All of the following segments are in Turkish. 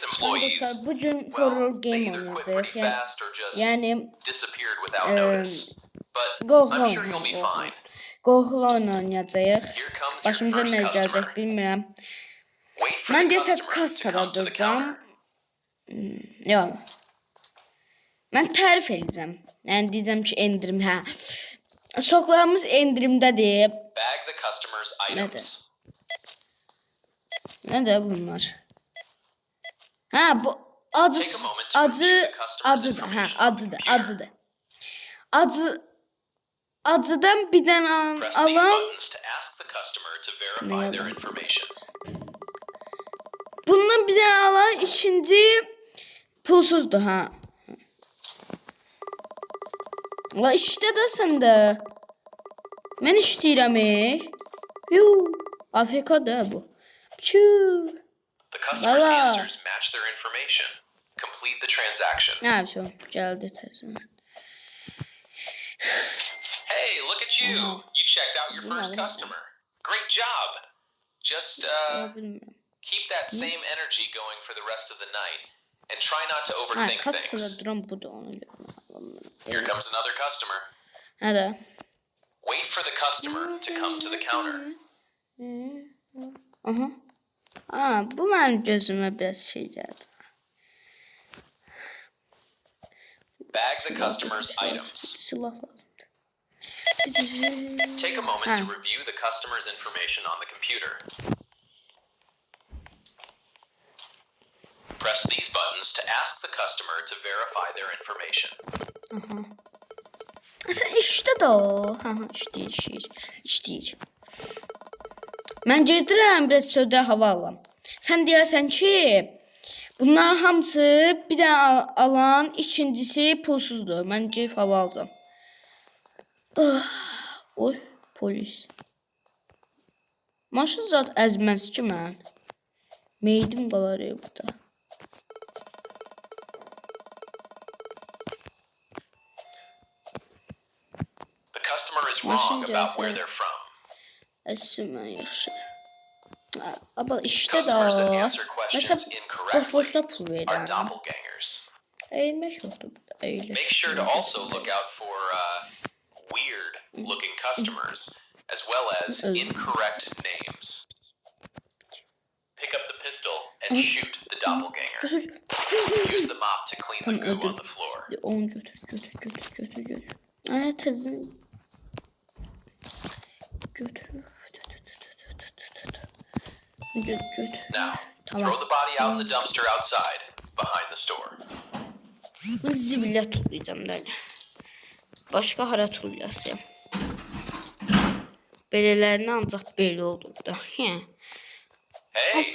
Tamam dostlar, bugün horror game oynayacağız. Yani qorxulu oyun oynayacağız. Başımıza ne gelecek bilmirəm. Mən desə kassada duracağım. Yox. Mən tərif edəcəm. Yəni deyəcəm ki, endirim, hə. Soqlarımız endirimdədir. Nədir bunlar? Hə, bu acıdır. Hə, acıdır. Acıdan bir dənə alan. Bundan bir dənə alan, ikinci pulsuzdur, hə. La işte də səndə. Mən işləyirəm. AFK-da bu. The customer's answers match their information. Complete the transaction. Şu geldi tezim. Hey, look at you. You checked out your first customer. Great job. Just keep that same energy going for the rest of the night and try not to overthink things. Here comes another customer. Hadi. Wait for the customer to come to the counter. Bu benim gözüme biraz şey geldi. Bag the customer's items. Take a moment to review the customer's information on the computer. Press these buttons to ask the customer to verify their information. İşte de o. İşleyir. Mən gedirəm, biraz sözdə hava alam. Sən deyərsən ki, bunların hamısı bir dənə alan, ikincisi pulsuzdur. Mən gedib hava alacağım. Oy, polis. Maşın zat əzməz ki mən. Meydim qalar burada. The customer is wrong about where they're from. Əsimən yaxşı. Ama işte de mesela boş-boşuna pul verirəm. Eğilmək yoxdur burada. Eğilir. Make sure to also look out for weird looking customers as well as incorrect names. Pick up the pistol and shoot the doppelganger. Use the mop to clean the goo on the floor. Onu götür. Ay tezim. Götür. Now, throw the body out in the dumpster outside, behind the store. Zibilya toplayacağım da. Başka hara toplayasam. Belələrini ancaq belə olur da. Hey,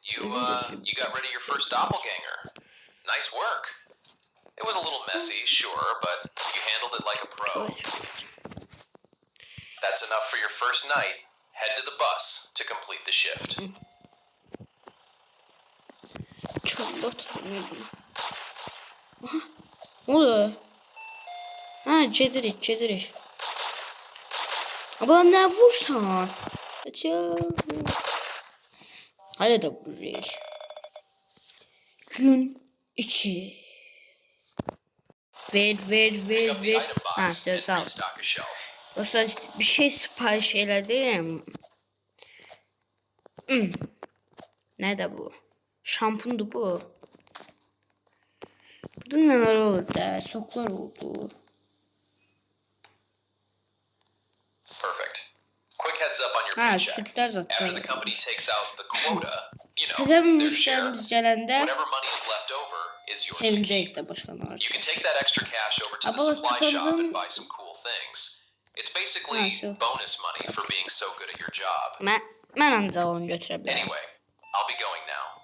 you got rid of your first doppelganger. Nice work. It was a little messy, sure, but you handled it like a pro. That's enough for your first night. Head to the bus to complete the shift. Oluyor. Ha, cedirik. Ama ne vursan? Hadi da buraya. Gün 2. Ver. Ha, sağ ol. Dostlar bir şey sipariş elədim. Nerede bu? Şampundu bu. Burada neler oldu? Soklar oldu. Perfect. Quick heads up on your paycheck. Sütler zaten. After the company takes out the quota, Tezem müşterimiz gelende whatever money is left over is yours to sevinecek keep. de başkanlar. You can take that extra cash over to the supply shop and buy some cool things. It's basically bonus money for being so good at your job. Ben ancaq onu götürebilirim. Anyway, I'll be going now.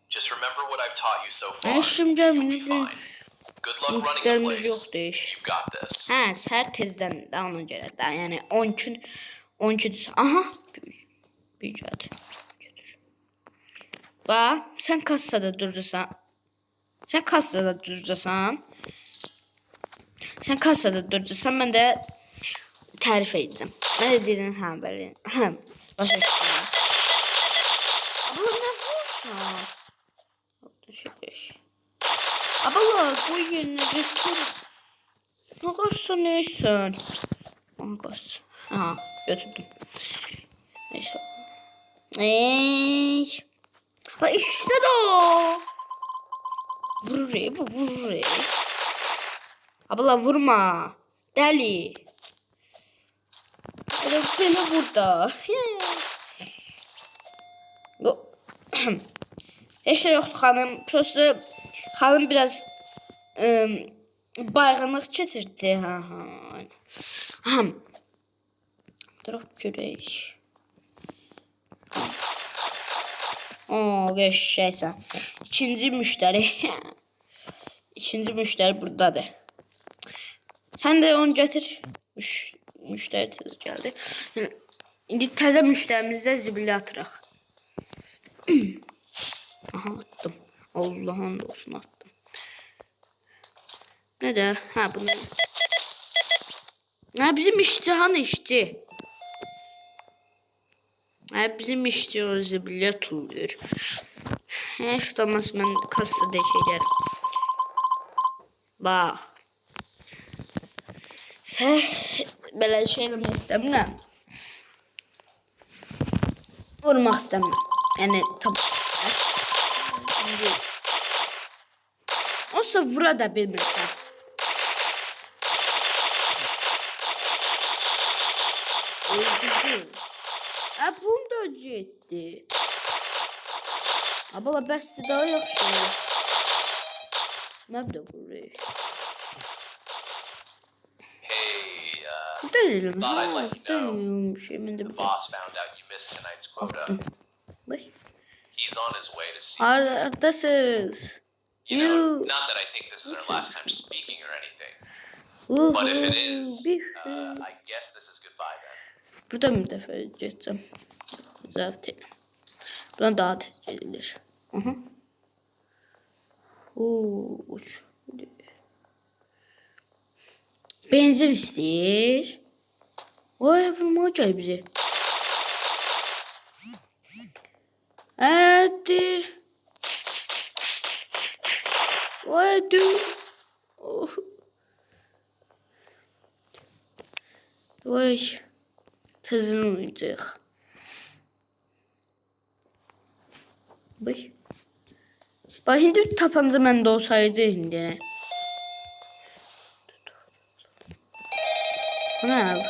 Just remember what I've taught you so far. You'll be fine. Good luck running the place. You've got this. Her tezden daha ona göre daha yani 12 aha bir götür. Bak sen kassada duracaksın. Sen kassada duracaksın. Ben de tarif edeceğim. Ne dediğin ha böyle. Başka şey. Bu ne vursun? görək. Abala, qoy yerinə götür. Nə qaçsan, neysən? Aha, qaç. Aha, götürdüm. Neyse. Ha, işte de o. Vurur, bu vurur. Abla vurma. Deli. Böyle burada. Heç şey yoxdur xanım. Prosta xanım biraz baygınlıq keçirdi. Ha. Duraq görək. Geçeceksen. İkinci müşteri. İkinci müşteri buradadır. Sen de onu getir. Müşteri tez geldi. İndi təzə müştərimizdə zibilə atıraq. Aha, attım. Allah'ın olsun attım. Ne de? Ha bunu. Ha bizim işçi hani işçi. Ha bizim işçi o zibilə tulluyor. Heç olmaz mən kassada şeyler. Bak. Sen belə şeylə istəmirəm. Vurmaq istəmirəm. Yəni olsa vura da bilmirsən. Öldürdüm. Ha bunu da getdi. Abala bəsdir daha yaxşı. Mən də vurur. Hey, Değilim. thought I'd let you know. Değilim. Şey, mən də The boss found out you missed tonight's quota. Bak. He's on his way to see you. Aradasız. You know, You. not that I think this is our last time speaking or anything, Uhu. but if it is, Bir. I guess this is goodbye then. Burada bir defa geçeceğim. Zaten. Buradan daha tez gelir. Aha. Uç. Benzin istəyir. Vay vurma gəl bizi. Hadi. Hadi. Oh. Vay. Tezin oynayacaq. Bak. Bak hindi tapanca məndə olsaydı indi. Bu ne abi?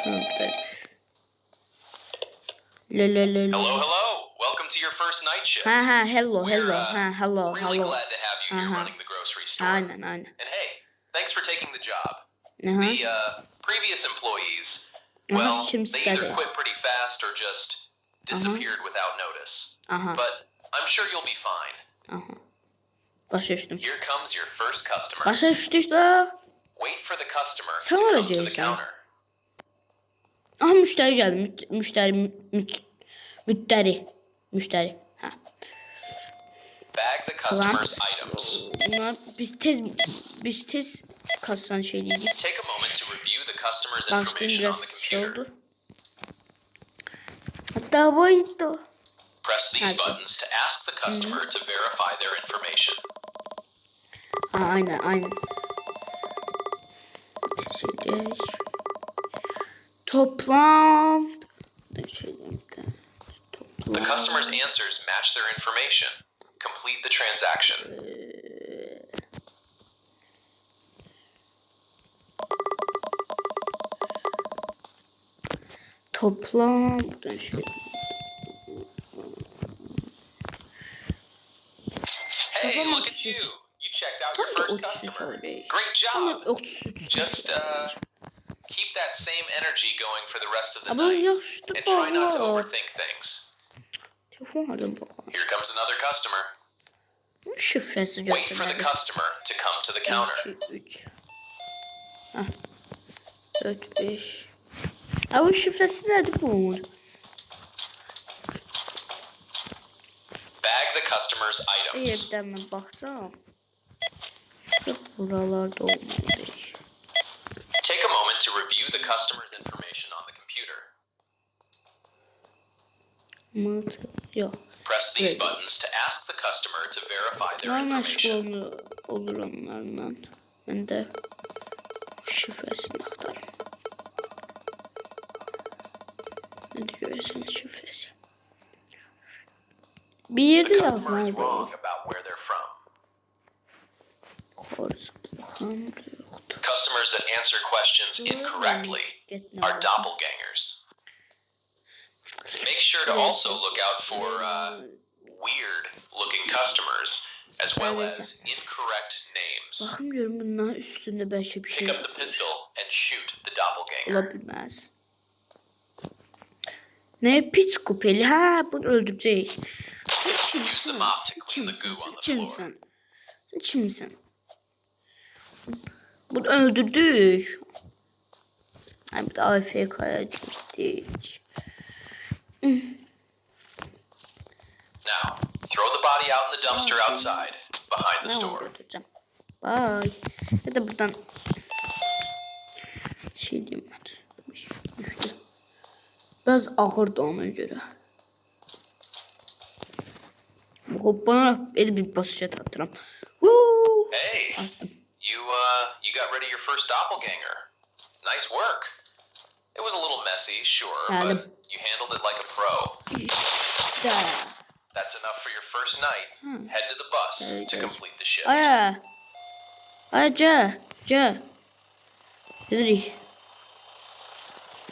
Hello, hello. Welcome to your first night shift. Ha hello. We're, Ha hello. really glad to have you here Uh-huh. running the grocery store. Aynen. And hey, thanks for taking the job. Aha. The previous employees, Aha, well, kim they either istedi? quit pretty fast or just disappeared without notice. Aha. But I'm sure you'll be fine. Aha. Başa düşdüm. Here comes your first customer. Başa düşdük da. Wait for the customer Sen to come to olacaksın. the counter. Aha müşteri geldi. Müşteri. Ha. Bag the customer's items. Bunlar biz tez kassan şeyliydik. Take a moment to review the customer's Başlayayım information on the biraz şey computer. oldu. Hatta boyutu. Press these Hadi. buttons to ask the customer to verify their information. Ha, aynen. Şeyler. Toplam. The customer's answers match their information. Complete the transaction. Toplam. Hey, Tamam, look at you. You checked out your first customer. Great job. Just keep that same energy going for the rest of the Ama night. yaşlı And try not to baba. overthink things. Telefon alın bakalım. Here comes another customer. Şifresi Wait for the göstermedi. customer to come to the counter. 2, 3. Hah. 4, 5. Ha bu şifresi nedir bunun? Bag the customer's items. Evden ben bakacağım. Buralarda olmalı. Take a moment to review the customer's information on the computer. Mıt yok. Press these Right. buttons to ask the customer to verify their Var məşğul information. olur onlarla. Mən də şifrəsini axtarım. Nədir görəsən şifrəsi? Bir yerdə The customer is yazmalı wrong olur. about where they're from. Xoruz, baxan da yoxdur. Customers that answer questions incorrectly are doppelgangers. Make sure to also look out for weird-looking customers, as well as incorrect names. Baxım görüm bunların üstündə bəlkə bir şey Pick up the yazılır. pistol and shoot the doppelganger. Ola bilməz. Ne pis kupeli? Ha, bunu öldürəcək. Sen kimsin? Sen kimsin? Sen kimsin? Sen kimsin? Bunu öldürdük. Ay, bir de AFK'ya gittik. Now, throw the body out in the dumpster outside, behind the Ne store. öldüreceğim? Bye. Ya da buradan şey diyeyim ben. Düştü. Biraz ağırdı ona göre. Hoppana el bir basacak atıram. Woo! Hey, you got rid of your first doppelganger. Nice work. It was a little messy, sure, Yeah, but you handled it like a pro. İşte. That's enough for your first night. Head to the bus to complete the shift. Aya. Aya ca. Gidirik.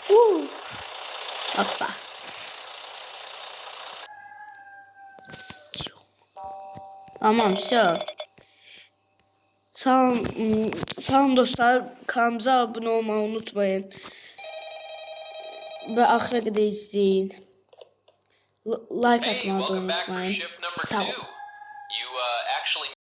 Woo! Hoppa. Tamam, все. Sağ olun dostlar. Kanalımıza abone olmayı unutmayın. Ve ahire kadar izleyin. Like Hey, atmayı da welcome back for unutmayın. shift number Sağ 2. olun. You actually